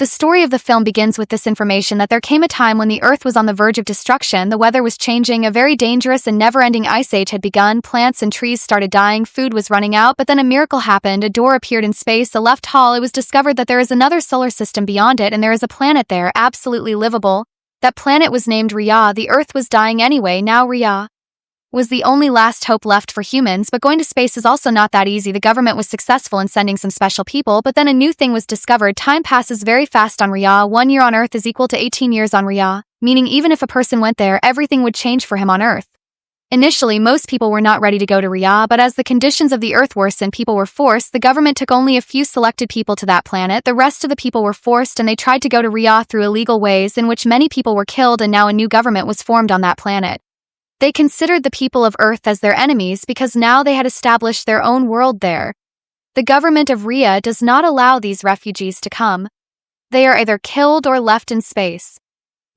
The story of the film begins with this information that there came a time when the Earth was on the verge of destruction, the weather was changing, a very dangerous and never-ending ice age had begun, plants and trees started dying, food was running out, but then a miracle happened, a door appeared in space, a left hall, it was discovered that there is another solar system beyond it and there is a planet there, absolutely livable. That planet was named Rhea, the Earth was dying anyway, now Rhea was the only last hope left for humans, but going to space is also not that easy. The government was successful in sending some special people, but then a new thing was discovered. Time passes very fast on Rhea. 1 year on Earth is equal to 18 years on Rhea, meaning even if a person went there, everything would change for him on Earth. Initially, most people were not ready to go to Rhea, but as the conditions of the Earth worsened, people were forced. The government took only a few selected people to that planet. The rest of the people were forced, and they tried to go to Rhea through illegal ways in which many people were killed, and now a new government was formed on that planet. They considered the people of Earth as their enemies because now they had established their own world there. The government of Rhea does not allow these refugees to come. They are either killed or left in space.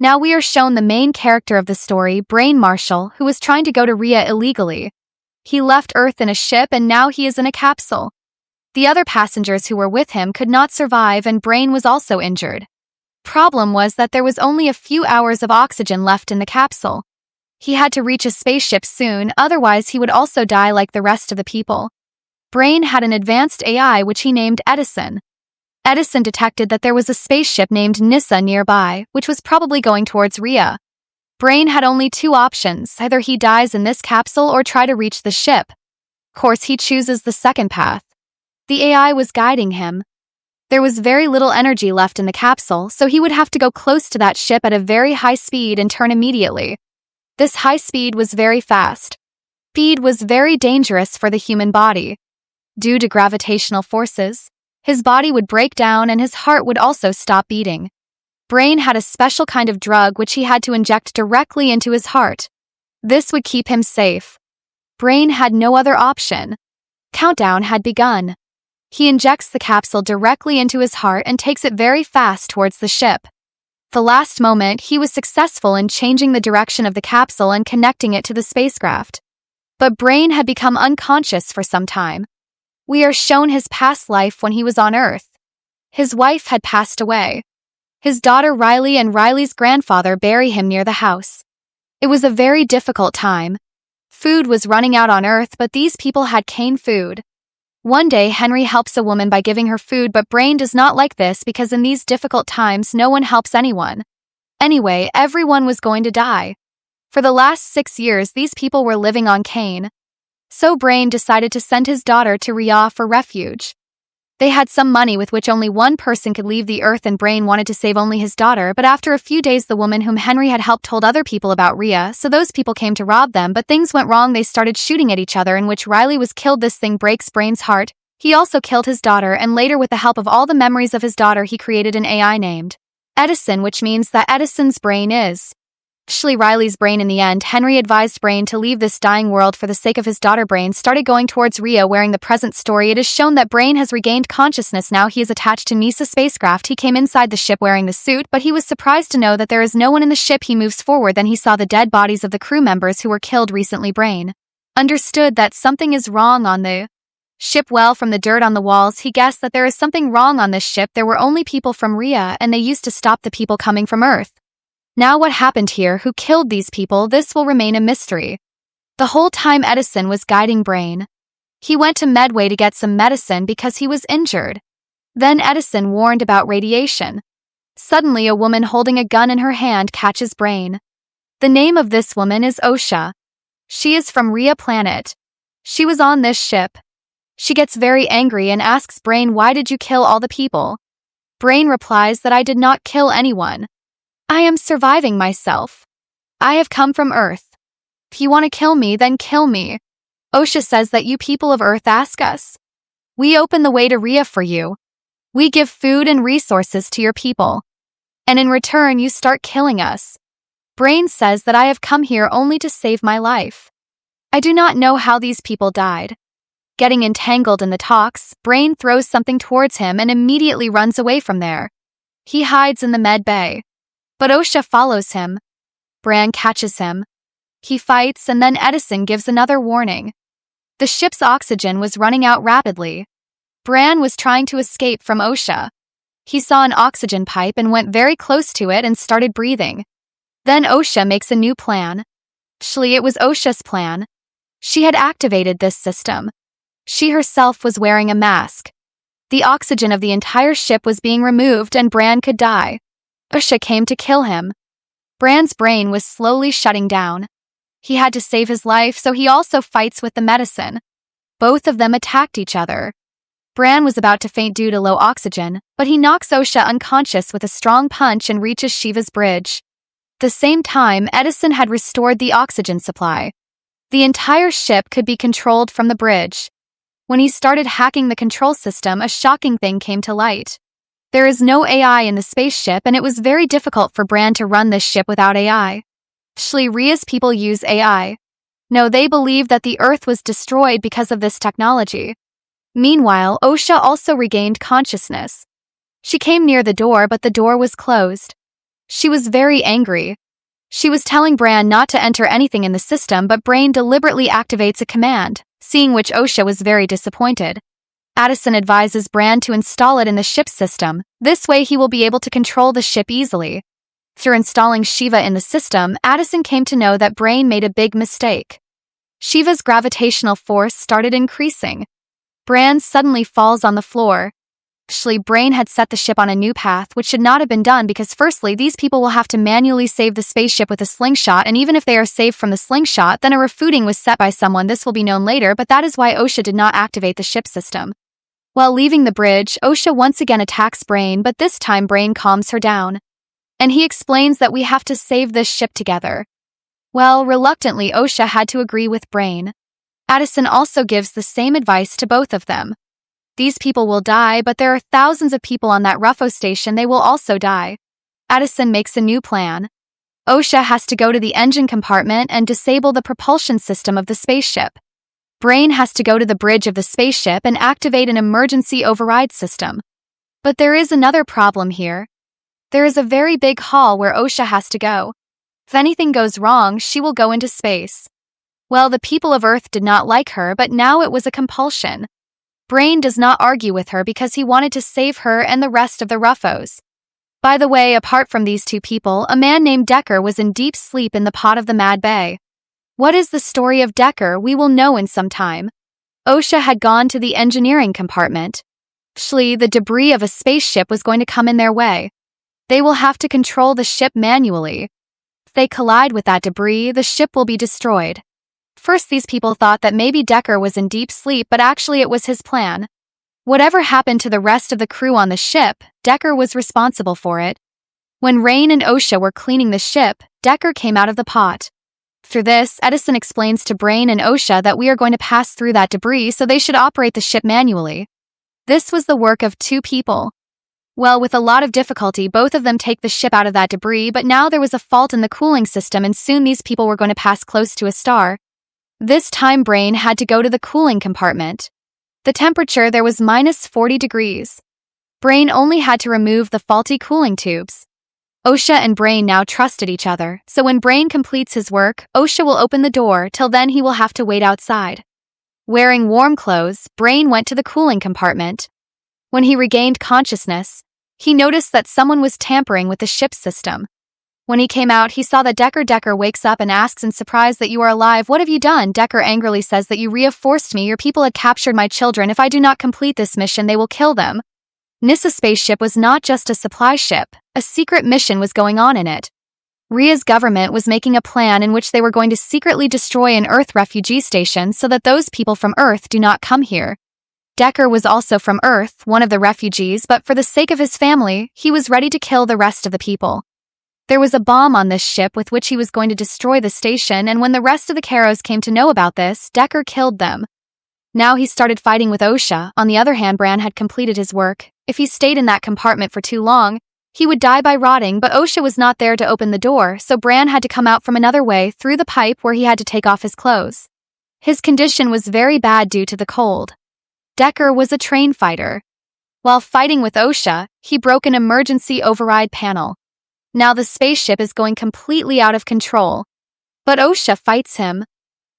Now we are shown the main character of the story, Brain Marshall, who was trying to go to Rhea illegally. He left Earth in a ship and now he is in a capsule. The other passengers who were with him could not survive and Brain was also injured. Problem was that there was only a few hours of oxygen left in the capsule. He had to reach a spaceship soon, otherwise he would also die like the rest of the people. Brain had an advanced AI which he named Edison. Edison detected that there was a spaceship named Nissa nearby, which was probably going towards Rhea. Brain had only two options, either he dies in this capsule or try to reach the ship. Of course, he chooses the second path. The AI was guiding him. There was very little energy left in the capsule, so he would have to go close to that ship at a very high speed and turn immediately. This high speed was very fast. Speed was very dangerous for the human body. Due to gravitational forces, his body would break down and his heart would also stop beating. Brain had a special kind of drug which he had to inject directly into his heart. This would keep him safe. Brain had no other option. Countdown had begun. He injects the capsule directly into his heart and takes it very fast towards the ship. The last moment, he was successful in changing the direction of the capsule and connecting it to the spacecraft. But Brain had become unconscious for some time. We are shown his past life when he was on Earth. His wife had passed away. His daughter Riley and Riley's grandfather bury him near the house. It was a very difficult time. Food was running out on Earth, but these people had canned food. One day, Henry helps a woman by giving her food, but Brain does not like this because in these difficult times, no one helps anyone. Anyway, everyone was going to die. For the last 6 years, these people were living on cane. So Brain decided to send his daughter to Rhea for refuge. They had some money with which only one person could leave the Earth and Brain wanted to save only his daughter, but after a few days the woman whom Henry had helped told other people about Rhea, so those people came to rob them, but things went wrong. They started shooting at each other in which Riley was killed. This thing breaks Brain's heart. He also killed his daughter and later with the help of all the memories of his daughter he created an AI named Edison, which means that Edison's brain is actually Riley's brain. In the end, Henry advised Brain to leave this dying world for the sake of his daughter. Brain started going towards Rhea wearing the present story. It is shown that Brain has regained consciousness now. He is attached to Nissa spacecraft. He came inside the ship wearing the suit, but he was surprised to know that there is no one in the ship. He moves forward, then he saw the dead bodies of the crew members who were killed recently. Brain understood that something is wrong on the ship. Well, from the dirt on the walls, he guessed that there is something wrong on this ship. There were only people from Rhea, and they used to stop the people coming from Earth. Now what happened here? Who killed these people? This will remain a mystery. The whole time Edison was guiding Brain. He went to Medway to get some medicine because he was injured. Then Edison warned about radiation. Suddenly a woman holding a gun in her hand catches Brain. The name of this woman is U.S.A. She is from Rhea planet. She was on this ship. She gets very angry and asks Brain, "Why did you kill all the people?" Brain replies that I did not kill anyone. I am surviving myself. I have come from Earth. If you want to kill me, then kill me. U.S.A. says that you people of Earth ask us. We open the way to Rhea for you. We give food and resources to your people. And in return, you start killing us. Brain says that I have come here only to save my life. I do not know how these people died. Getting entangled in the talks, Brain throws something towards him and immediately runs away from there. He hides in the med bay. But U.S.A. follows him. Brain catches him. He fights and then Edison gives another warning. The ship's oxygen was running out rapidly. Brain was trying to escape from U.S.A. He saw an oxygen pipe and went very close to it and started breathing. Then O.S.A. makes a new plan. Actually, it was O.S.A.'s plan. She had activated this system. She herself was wearing a mask. The oxygen of the entire ship was being removed and Bran could die. O.S.A. came to kill him. Bran's brain was slowly shutting down. He had to save his life, so he also fights with the medicine. Both of them attacked each other. Bran was about to faint due to low oxygen, but he knocks O.S.A. unconscious with a strong punch and reaches Shiva's bridge. At the same time, Edison had restored the oxygen supply. The entire ship could be controlled from the bridge. When he started hacking the control system, a shocking thing came to light. There is no AI in the spaceship, and it was very difficult for Bran to run this ship without AI. Actually, Rhea's people use AI. No, they believe that the Earth was destroyed because of this technology. Meanwhile, O.S.A. also regained consciousness. She came near the door, but the door was closed. She was very angry. She was telling Bran not to enter anything in the system, but Bran deliberately activates a command, seeing which O.S.A. was very disappointed. Addison advises Bran to install it in the ship's system. This way he will be able to control the ship easily. Through installing Shiva in the system, Addison came to know that Bran made a big mistake. Shiva's gravitational force started increasing. Bran suddenly falls on the floor. Actually, Bran had set the ship on a new path, which should not have been done because firstly, these people will have to manually save the spaceship with a slingshot, and even if they are saved from the slingshot, then a refuting was set by someone. This will be known later, but that is why O.S.A. did not activate the ship system. While leaving the bridge, O.S.A. once again attacks Bran, but this time Bran calms her down. And he explains that we have to save this ship together. Well, reluctantly, O.S.A. had to agree with Bran. Addison also gives the same advice to both of them. These people will die, but there are thousands of people on that Ruffo station. They will also die. Addison makes a new plan. O.S.A. has to go to the engine compartment and disable the propulsion system of the spaceship. Bran has to go to the bridge of the spaceship and activate an emergency override system. But there is another problem here. There is a very big hall where O.S.A. has to go. If anything goes wrong, she will go into space. Well, the people of Earth did not like her, but now it was a compulsion. Bran does not argue with her because he wanted to save her and the rest of the Ruffos. By the way, apart from these two people, a man named Decker was in deep sleep in the pot of the Mad Bay. What is the story of Decker? We will know in some time. O.S.A. had gone to the engineering compartment. Actually, the debris of a spaceship was going to come in their way. They will have to control the ship manually. If they collide with that debris, the ship will be destroyed. First, these people thought that maybe Decker was in deep sleep, but actually it was his plan. Whatever happened to the rest of the crew on the ship, Decker was responsible for it. When Rain and O.S.A. were cleaning the ship, Decker came out of the pot. Through this, Edison explains to Bran and O.S.A. that we are going to pass through that debris, so they should operate the ship manually. This was the work of two people. Well, with a lot of difficulty, both of them take the ship out of that debris, but now there was a fault in the cooling system and soon these people were going to pass close to a star. This time Bran had to go to the cooling compartment. The temperature there was -40 degrees. Bran only had to remove the faulty cooling tubes. O.S.A. and Bran now trusted each other, so when Bran completes his work, O.S.A. will open the door. Till then he will have to wait outside. Wearing warm clothes, Bran went to the cooling compartment. When he regained consciousness, he noticed that someone was tampering with the ship's system. When he came out, he saw that Decker wakes up and asks in surprise that you are alive. What have you done? Decker angrily says that you reinforced me. Your people had captured my children. If I do not complete this mission, they will kill them. Nissa's spaceship was not just a supply ship. A secret mission was going on in it. Rhea's government was making a plan in which they were going to secretly destroy an Earth refugee station so that those people from Earth do not come here. Decker was also from Earth, one of the refugees, but for the sake of his family, he was ready to kill the rest of the people. There was a bomb on this ship with which he was going to destroy the station, and when the rest of the Caros came to know about this, Decker killed them. Now he started fighting with O.S.A. On the other hand, Bran had completed his work. If he stayed in that compartment for too long, he would die by rotting, but O.S.A. was not there to open the door, so Bran had to come out from another way through the pipe where he had to take off his clothes. His condition was very bad due to the cold. Decker was a train fighter. While fighting with O.S.A., he broke an emergency override panel. Now the spaceship is going completely out of control. But O.S.A. fights him.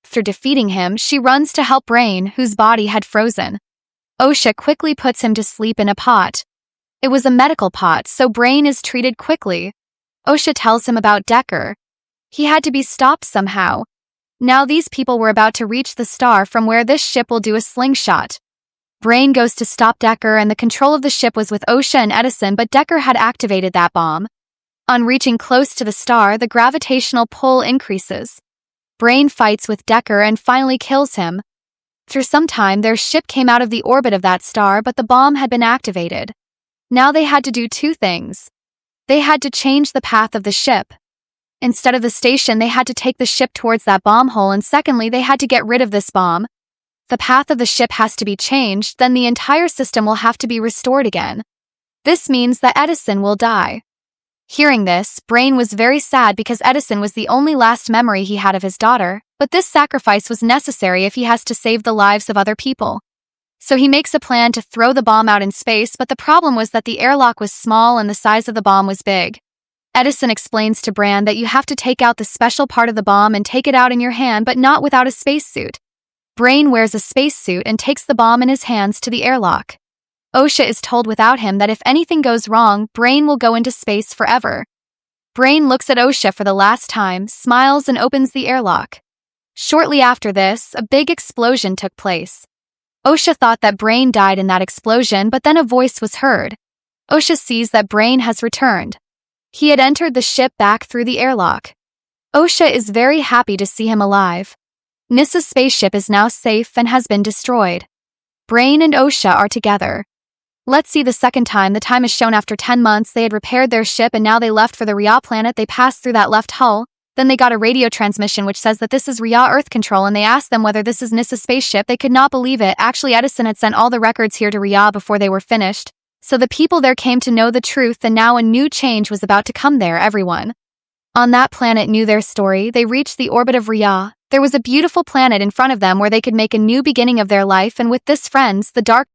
After defeating him, she runs to help Bran, whose body had frozen. O.S.A. quickly puts him to sleep in a pot. It was a medical pot, so Brain is treated quickly. O.S.A. tells him about Decker. He had to be stopped somehow. Now these people were about to reach the star from where this ship will do a slingshot. Brain goes to stop Decker, and the control of the ship was with O.S.A. and Edison, but Decker had activated that bomb. On reaching close to the star, the gravitational pull increases. Brain fights with Decker and finally kills him. Through some time, their ship came out of the orbit of that star, but the bomb had been activated. Now they had to do two things. They had to change the path of the ship. Instead of the station, they had to take the ship towards that bomb hole, and secondly, they had to get rid of this bomb. The path of the ship has to be changed, then the entire system will have to be restored again. This means that Edison will die. Hearing this, Brain was very sad because Edison was the only last memory he had of his daughter, but this sacrifice was necessary if he has to save the lives of other people. So he makes a plan to throw the bomb out in space, but the problem was that the airlock was small and the size of the bomb was big. Edison explains to Brain that you have to take out the special part of the bomb and take it out in your hand, but not without a spacesuit. Brain wears a spacesuit and takes the bomb in his hands to the airlock. O.S.A. is told without him that if anything goes wrong, Brain will go into space forever. Brain looks at O.S.A. for the last time, smiles, and opens the airlock. Shortly after this, a big explosion took place. O.S.A. thought that Brain died in that explosion, but then a voice was heard. O.S.A. sees that Brain has returned. He had entered the ship back through the airlock. O.S.A. is very happy to see him alive. NASA's spaceship is now safe and has been destroyed. Brain and O.S.A. are together. Let's see the second time. The time is shown after 10 months. They had repaired their ship and now they left for the Rhea planet. They passed through that left hull. Then they got a radio transmission which says that this is Rhea Earth Control, and they asked them whether this is NASA's spaceship. They could not believe it. Actually, Edison had sent all the records here to Rhea before they were finished. So the people there came to know the truth, and now a new change was about to come there. Everyone on that planet knew their story. They reached the orbit of Rhea. There was a beautiful planet in front of them where they could make a new beginning of their life, and with this friends, the dark